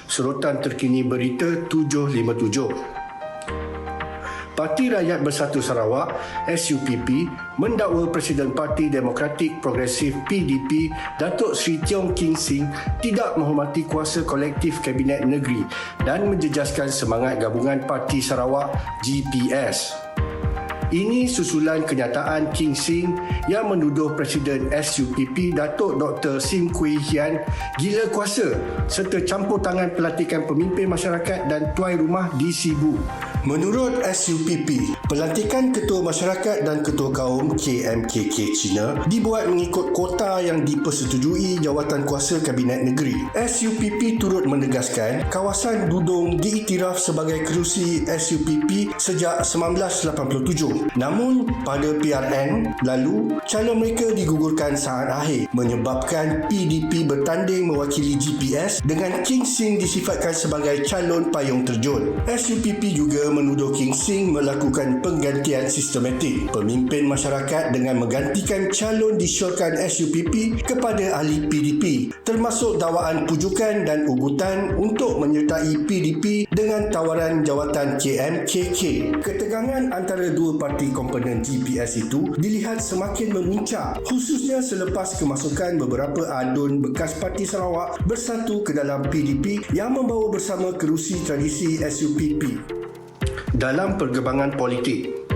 Sorotan terkini berita 757. Parti Rakyat Bersatu Sarawak (SUPP) mendakwa Presiden Parti Demokratik Progresif PDP Datuk Seri Tiong King Sing tidak menghormati kuasa kolektif Kabinet Negeri dan menjejaskan semangat gabungan Parti Sarawak GPS. Ini susulan kenyataan King Sing yang menuduh Presiden SUPP Datuk Dr. Sim Kui Hian gila kuasa serta campur tangan pelantikan pemimpin masyarakat dan tuai rumah di Sibu. Menurut SUPP, pelantikan Ketua Masyarakat dan Ketua Kaum KMKK China dibuat mengikut kota yang dipersetujui Jawatankuasa Kabinet Negeri. SUPP turut menegaskan kawasan Dudung diiktiraf sebagai kerusi SUPP sejak 1987. Namun, pada PRN lalu, calon mereka digugurkan saat akhir menyebabkan PDP bertanding mewakili GPS dengan King Sing disifatkan sebagai calon payung terjun. SUPP juga menuduh King Sing melakukan penggantian sistematik pemimpin masyarakat dengan menggantikan calon disyorkan SUPP kepada ahli PDP, termasuk dakwaan pujukan dan ugutan untuk menyertai PDP dengan tawaran jawatan KMKK. Ketegangan antara dua parti komponen GPS itu dilihat semakin memuncak, khususnya selepas kemasukan beberapa adun bekas Parti Sarawak Bersatu ke dalam PDP yang membawa bersama kerusi tradisi SUPP. Dalam perkembangan politik,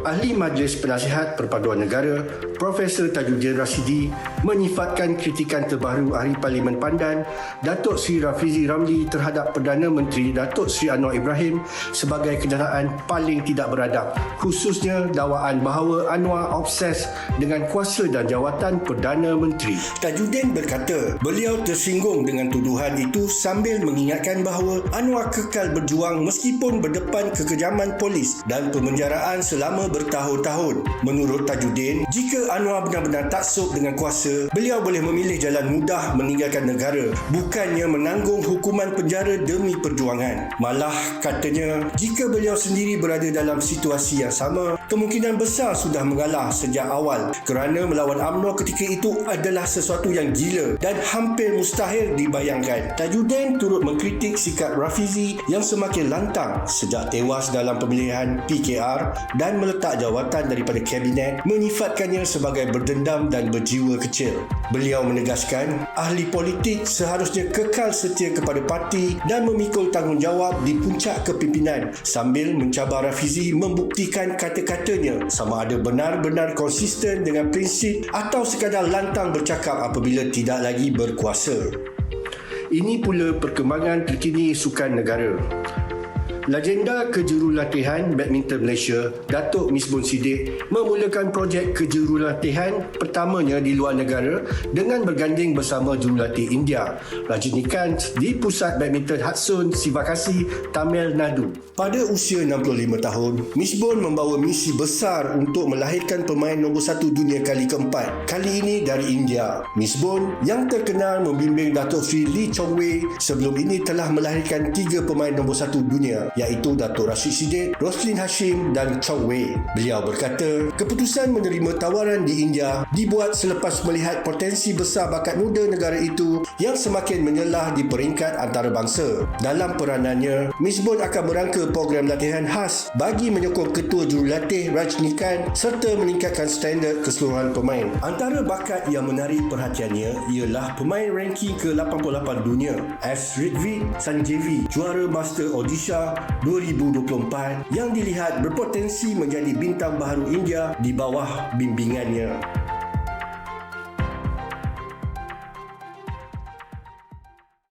Ahli Majlis Penasihat Perpaduan Negara Profesor Tajuddin Rasidi menyifatkan kritikan terbaru Ahli Parlimen Pandan Datuk Seri Rafizi Ramli terhadap Perdana Menteri Datuk Seri Anwar Ibrahim sebagai kenderaan paling tidak beradab, khususnya dakwaan bahawa Anwar obses dengan kuasa dan jawatan Perdana Menteri. Tajuddin berkata beliau tersinggung dengan tuduhan itu sambil mengingatkan bahawa Anwar kekal berjuang meskipun berdepan kekejaman polis dan pemenjaraan selama bertahun-tahun. Menurut Tajuddin, jika Anwar benar-benar taksub dengan kuasa, beliau boleh memilih jalan mudah meninggalkan negara, bukannya menanggung hukuman penjara demi perjuangan. Malah, katanya, jika beliau sendiri berada dalam situasi yang sama, kemungkinan besar sudah mengalah sejak awal kerana melawan UMNO ketika itu adalah sesuatu yang gila dan hampir mustahil dibayangkan. Tajuddin turut mengkritik sikap Rafizi yang semakin lantang sejak tewas dalam pemilihan PKR dan meletak jawatan daripada Kabinet, menyifatkannya sebagai berdendam dan berjiwa kecil. Beliau menegaskan ahli politik seharusnya kekal setia kepada parti dan memikul tanggungjawab di puncak kepimpinan sambil mencabar Rafizi membuktikan kata-katanya sama ada benar-benar konsisten dengan prinsip atau sekadar lantang bercakap apabila tidak lagi berkuasa. Ini pula perkembangan terkini sukan negara. Legenda kejurulatihan badminton Malaysia, Datuk Misbun Siddiq, memulakan projek kejurulatihan pertamanya di luar negara dengan berganding bersama jurulatih India, Rajinikanth, di Pusat Badminton Hudson, Sivakasi, Tamil Nadu. Pada usia 65 tahun, Misbun membawa misi besar untuk melahirkan pemain nombor 1 dunia kali keempat, kali ini dari India. Misbun yang terkenal membimbing Datuk Seri Lee Chong Wei sebelum ini telah melahirkan 3 pemain nombor 1 dunia, iaitu Datuk Rashid Siddiq, Roslin Hashim dan Chong Wei. Beliau berkata, keputusan menerima tawaran di India dibuat selepas melihat potensi besar bakat muda negara itu yang semakin menyelah di peringkat antarabangsa. Dalam peranannya, Misbun akan merangka program latihan khas bagi menyokong Ketua Jurulatih Rajinikanth serta meningkatkan standard keseluruhan pemain. Antara bakat yang menarik perhatiannya ialah pemain ranking ke-88 dunia, S. Ritvi Sanjeevi, juara Master Odisha 2024 yang dilihat berpotensi menjadi bintang baharu India di bawah bimbingannya.